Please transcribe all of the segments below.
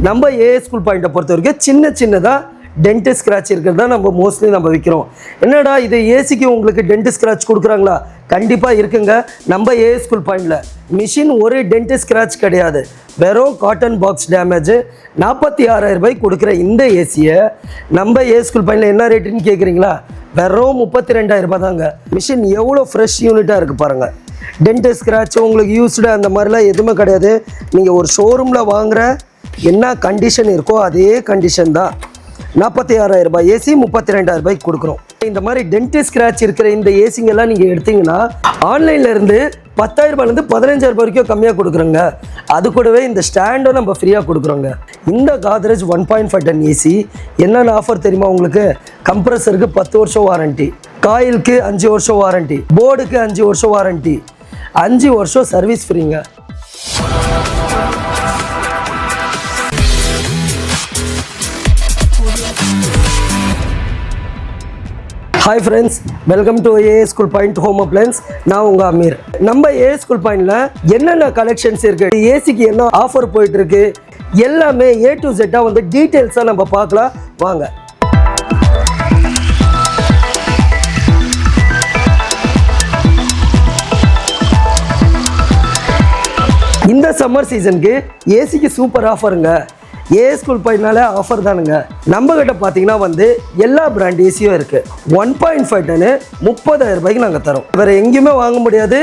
நம்ம as school பாயிண்ட்டை பொறுத்த வரைக்கும் சின்னதாக டென்ட் ஸ்க்ராட்ச் இருக்கிறது தான் நம்ம மோஸ்ட்லி நம்ம விற்கிறோம். என்னடா இது ஏசிக்கு உங்களுக்கு டென்ட் ஸ்க்ராட்ச் கொடுக்குறாங்களா? கண்டிப்பாக இருக்குங்க. நம்ம ஏஎஸ் ஸ்கூல் பாயிண்டில் மிஷின் ஒரு டென்ட் ஸ்க்ராட்ச் கிடையாது, வெறும் காட்டன் பாக்ஸ் டேமேஜ் 46,000 ரூபாய்க்கு கொடுக்குற இந்த ஏசியை நம்ம ஏஎஸ் ஸ்கூல் பாயிண்டில் என்ன ரேட்டுன்னு கேட்குறீங்களா? வெறும் 32,000 ரூபாய் தாங்க. மிஷின் எவ்வளோ ஃப்ரெஷ் யூனிட்டாக இருக்குது பாருங்கள். டென்ட் ஸ்க்ராட்ச் உங்களுக்கு யூஸ்டு அந்த மாதிரிலாம் எதுவுமே கிடையாது. நீங்கள் ஒரு ஷோரூமில் வாங்குகிற என்ன கண்டிஷன் இருக்கோ அதே கண்டிஷன் தான். 46,000 ரூபாய் ஏசி 32,000 ரூபாய்க்கு கொடுக்குறோம். இந்த மாதிரி டென்ட் ஸ்க்ராட்ச் இருக்கிற இந்த ஏசிங்கெல்லாம் நீங்கள் எடுத்தீங்கன்னா ஆன்லைனில் இருந்து 10,000 ரூபாயிலேருந்து 15,000 ரூபாய் வரைக்கும் கம்மியாக கொடுக்குறோங்க. அது கூடவே இந்த ஸ்டாண்டும் நம்ம ஃப்ரீயாக கொடுக்குறோங்க. இந்த காத்ரேஜ் 1.5 டன் ஏசி என்னென்ன ஆஃபர் தெரியுமா உங்களுக்கு? கம்ப்ரஸருக்கு 10 வருஷம் வாரண்ட்டி, காயிலுக்கு 5 வருஷம் வாரண்ட்டி, போர்டுக்கு 5 வருஷம் வாரண்ட்டி, 5 வருஷம் சர்வீஸ் ஃப்ரீங்க. Hi friends, welcome to AS school point home appliances. நான் உங்கள் அமீர். நம்ம ஏஎஸ் ஸ்கூல் பாயிண்டில் என்னென்ன கலெக்ஷன்ஸ் இருக்குது, ஏசிக்கு என்ன ஆஃபர் போயிட்டுருக்கு, எல்லாமே A to Z வந்து டீட்டெயில்ஸாக நம்ம பார்க்கலாம் வாங்க. இந்த சம்மர் சீசனுக்கு ஏசிக்கு சூப்பர் ஆஃபருங்க. ஏஎஸ் ஸ்கூல் பாயிண்ட்னால ஆஃபர் தானுங்க. நம்ம கிட்ட பார்த்தீங்கன்னா வந்து எல்லா பிராண்ட் ஏசியும் இருக்குது. 1.5 டன்னு 30,000 ரூபாய்க்கு நாங்கள் தரோம். வேறு எங்கேயுமே வாங்க முடியாது.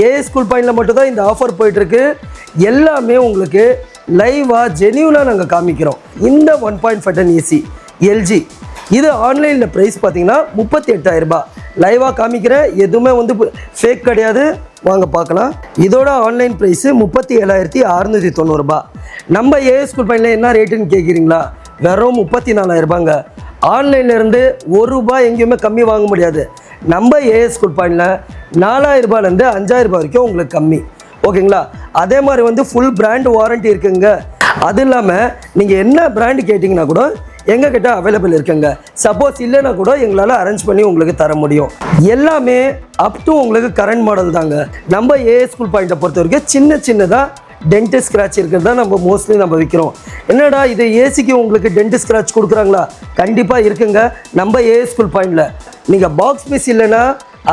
ஏஎஸ் ஸ்கூல் பாயிண்டில் மட்டும் தான் இந்த ஆஃபர் போயிட்டுருக்கு. எல்லாமே உங்களுக்கு லைவாக ஜென்யூனாக நாங்கள் காமிக்கிறோம். இந்த 1.5 டன் ஏசி எல்ஜி இது ஆன்லைனில் ப்ரைஸ் பார்த்தீங்கன்னா 38,000 ரூபாய். லைவாக காமிக்கிற எதுவுமே வந்து ஃபேக் கிடையாது. வாங்க பார்க்கலாம். இதோட ஆன்லைன் ப்ரைஸு 37,690 ரூபாய். நம்ம ஏஎஸ் ஸ்கூல் பாயிண்டில் என்ன ரேட்டுன்னு கேட்குறீங்களா? வெறும் 34,000 ரூபாங்க. ஆன்லைன்லேருந்து ₹1 எங்கேயுமே கம்மி வாங்க முடியாது. நம்ம ஏஎஸ் ஸ்கூல் பாயிண்டில் 4,000 ரூபாயிலேருந்து 5,000 ரூபாய் வரைக்கும் உங்களுக்கு கம்மி. ஓகேங்களா? அதே மாதிரி வந்து ஃபுல் பிராண்ட் வாரண்ட்டி இருக்குங்க. அது இல்லாமல் நீங்கள் என்ன பிராண்டு கேட்டிங்கன்னா கூட எங்ககிட்ட அவைலபிள் இருக்குங்க. சப்போஸ் இல்லைன்னா கூட எங்களால் அரேஞ்ச் பண்ணி உங்களுக்கு தர முடியும். எல்லாமே அப் டு உங்களுக்கு கரண்ட் மாடல் தாங்க. நம்ம ஏஎஸ் ஸ்கூல் பாயிண்ட்டை பொறுத்த வரைக்கும் சின்னதாக டென்ட் ஸ்க்ராட்ச் இருக்கிறது தான் நம்ம மோஸ்ட்லி நம்ம விற்கிறோம். என்னடா இது ஏசிக்கு உங்களுக்கு டென்ட் ஸ்க்ராட்ச் கொடுக்குறாங்களா? கண்டிப்பாக இருக்குங்க. நம்ம ஏஎஸ் ஸ்கூல் பாயிண்டில் நீங்கள் பாக்ஸ் பீஸ் இல்லைன்னா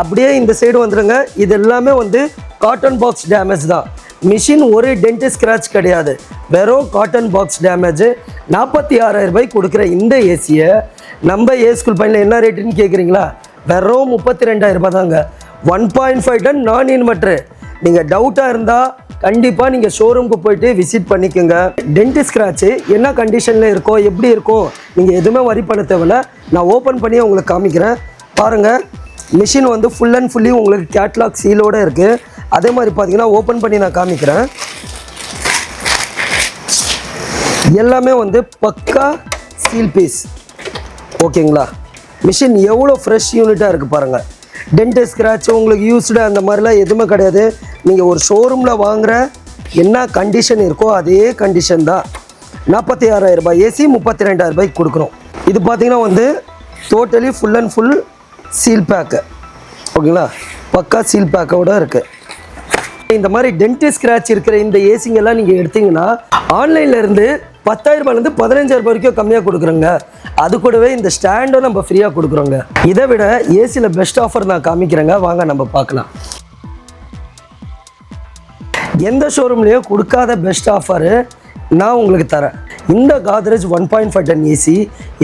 அப்படியே இந்த சைடு வந்துடுங்க. இது எல்லாமே வந்து காட்டன் பாக்ஸ் டேமேஜ் தான். மிஷின் ஒரு டென்ட் ஸ்க்ராட்ச் கிடையாது, வெறும் காட்டன் பாக்ஸ் டேமேஜ் 46,000 ரூபாய்க்கு கொடுக்குற இந்த ஏசியை நம்ம ஏஎஸ் ஸ்கூல் பாயிண்டில் என்ன ரேட்டுன்னு கேட்குறீங்களா? வெறும் 32,000 ரூபாய் தாங்க. 1.5 டன் நான் இன்வெர்ட்ரு. நீங்கள் டவுட்டாக இருந்தால் கண்டிப்பாக நீங்கள் ஷோரூமுக்கு போயிட்டு விசிட் பண்ணிக்கோங்க. டென்ட் ஸ்க்ராட்சு என்ன கண்டிஷனில் இருக்கோ எப்படி இருக்கும் நீங்கள் எதுவுமே வரி பண்ண தேவையில்ல. நான் ஓப்பன் பண்ணி உங்களுக்கு காமிக்கிறேன் பாருங்கள். மிஷின் வந்து ஃபுல் அண்ட் ஃபுல்லி உங்களுக்கு கேட்லாக் சீலோடு இருக்குது. அதே மாதிரி பார்த்தீங்கன்னா ஓப்பன் பண்ணி நான் காமிக்கிறேன். எல்லாமே வந்து பக்கா சீல் பீஸ். ஓகேங்களா? மிஷின் எவ்வளோ ஃப்ரெஷ் யூனிட்டாக இருக்குது பாருங்கள். டென்ட் ஸ்க்ராட்ச் உங்களுக்கு யூஸ்டு அந்த மாதிரிலாம் எதுவுமே கிடையாது. நீங்கள் ஒரு ஷோரூமில் வாங்குகிற என்ன கண்டிஷன் இருக்கோ அதே கண்டிஷன் தான். 46,000 ரூபாய் ஏசி 32,000 ரூபாய்க்கு கொடுக்குறோம். இது பார்த்திங்கன்னா வந்து totally full and full seal pack. ஓகேங்களா? பக்கா சீல் பேக்கோடு இருக்குது. இந்த மாதிரி டென்ட் ஸ்க்ராட்ச் இருக்கிற இந்த ஏசிங்கெல்லாம் நீங்கள் எடுத்தீங்கன்னா ஆன்லைனில் இருந்து 10,000 ரூபாயிலேருந்து 15,000 ரூபாய் வரைக்கும் கம்மியாக கொடுக்குறோங்க. அது கூடவே இந்த ஸ்டாண்டும் நம்ம ஃப்ரீயாக கொடுக்குறோங்க. இதை விட ஏசியில் பெஸ்ட் ஆஃபர் நான் காமிக்கிறேங்க, வாங்க நம்ம பார்க்கலாம். எந்த ஷோரூம்லேயும் கொடுக்காத பெஸ்ட் ஆஃபரு நான் உங்களுக்கு தரேன். இந்த காத்ரேஜ் 1.5 டன் ஏசி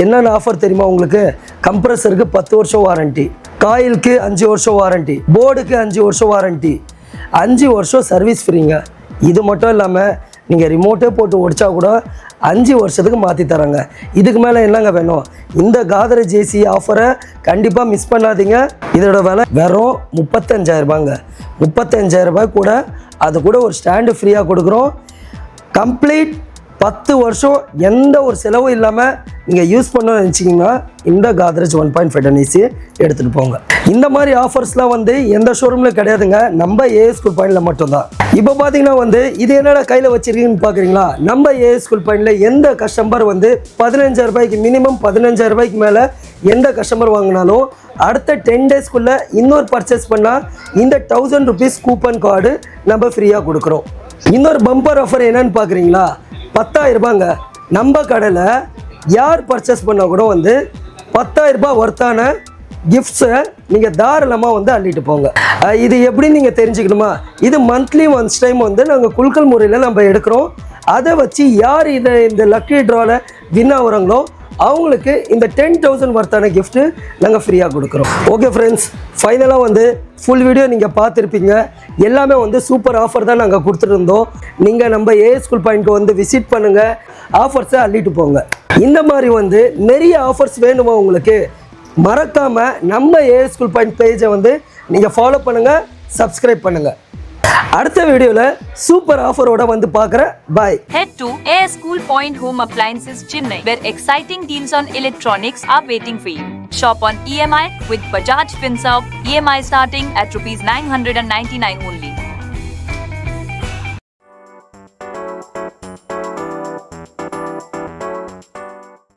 என்னென்ன ஆஃபர் தெரியுமா உங்களுக்கு? கம்ப்ரஸருக்கு 10 வருஷம் வாரண்ட்டி, காயிலுக்கு 5 வருஷம் வாரண்ட்டி, போர்டுக்கு 5 வருஷம் வாரண்ட்டி, 5 வருஷம் சர்வீஸ் ஃப்ரீங்க. இது மட்டும் இல்லாமல் நீங்கள் ரிமோட்டே போட்டு ஒடிச்சா கூட 5 வருஷத்துக்கு மாற்றி தராங்க. இதுக்கு மேலே என்னங்க வேணும்? இந்த காத்ரேஜ் ஏசி ஆஃபரை கண்டிப்பாக மிஸ் பண்ணாதீங்க. இதோட விலை வெறும் 35,000 ரூபாங்க. 35,000 ரூபாய் கூட அது கூட ஒரு ஸ்டாண்டு ஃப்ரீயாக கொடுக்குறோம். கம்ப்ளீட் 10 வருஷம் எந்த ஒரு செலவும் இல்லாமல் நீங்கள் யூஸ் பண்ணணும்னு நினச்சிங்கன்னா இந்த காத்ரேஜ் 1.5 டன் ஏசி எடுத்துகிட்டு போங்க. இந்த மாதிரி ஆஃபர்ஸ்லாம் வந்து எந்த ஷோரூமில் கிடையாதுங்க, நம்ம ஏஎஸ் ஸ்கூல் பாயிண்டில் மட்டும்தான். இப்போ பார்த்தீங்கன்னா வந்து இது என்னடா கையில் வச்சுருக்கீங்கன்னு பார்க்குறீங்களா? நம்ம ஏஎஸ் ஸ்கூல் பாயிண்டில் எந்த கஸ்டமர் வந்து 15,000 ரூபாய்க்கு மினிமம் 15,000 ரூபாய்க்கு மேலே எந்த கஸ்டமர் வாங்கினாலும் அடுத்த 10 டேஸ்க்குள்ளே இன்னொரு பர்ச்சேஸ் பண்ணால் இந்த 1000 rupees கூப்பன் கார்டு நம்ம ஃப்ரீயாக கொடுக்குறோம். இன்னொரு பம்பர் ஆஃபர் என்னன்னு பார்க்குறீங்களா? 10,000 ரூபாங்க. நம்ம கடையில் யார் பர்ச்சேஸ் பண்ணால் கூட வந்து 10,000 ரூபாய் ஒர்த்தான கிஃப்ட்ஸை நீங்கள் தாராளமாக வந்து அள்ளிட்டு போங்க. இது எப்படி நீங்கள் தெரிஞ்சுக்கணுமா, இது மந்த்லி ஒன்ஸ் டைம் வந்து நாங்கள் குலுக்கல் முறையில் நம்ம எடுக்கிறோம். அதை வச்சு யார் இந்த லக்கி ட்ராவில் வின் ஆகுறாங்களோ அவங்களுக்கு இந்த 10,000 ஒர்த்தான கிஃப்ட்டு நாங்கள் ஃப்ரீயாக கொடுக்குறோம். ஓகே ஃப்ரெண்ட்ஸ், ஃபைனலாக வந்து ஃபுல் வீடியோ நீங்கள் பார்த்துருப்பீங்க. எல்லாமே வந்து சூப்பர் ஆஃபர் தான் நாங்கள் கொடுத்துருந்தோம். நீங்கள் நம்ம ஏஎஸ் ஸ்கூல் பாயிண்ட்க்கு வந்து விசிட் பண்ணுங்கள், ஆஃபர்ஸை அள்ளிட்டு போங்க. இந்த மாதிரி வந்து நிறைய ஆஃபர்ஸ் வேணுமா உங்களுக்கு, மறக்காமல் நம்ம ஏஎஸ் ஸ்கூல் பாயிண்ட் பேஜை வந்து நீங்கள் ஃபாலோ பண்ணுங்கள், சப்ஸ்கிரைப் பண்ணுங்கள். அடுத்த வீடியோவில் சூப்பர் ஆஃபரோட வந்து பார்க்குறேன். பாய். Head to AS School Point Home Appliances Chennai, where exciting deals on electronics are waiting for you. Shop on EMI with Bajaj Finserv, EMI starting at ₹999 only.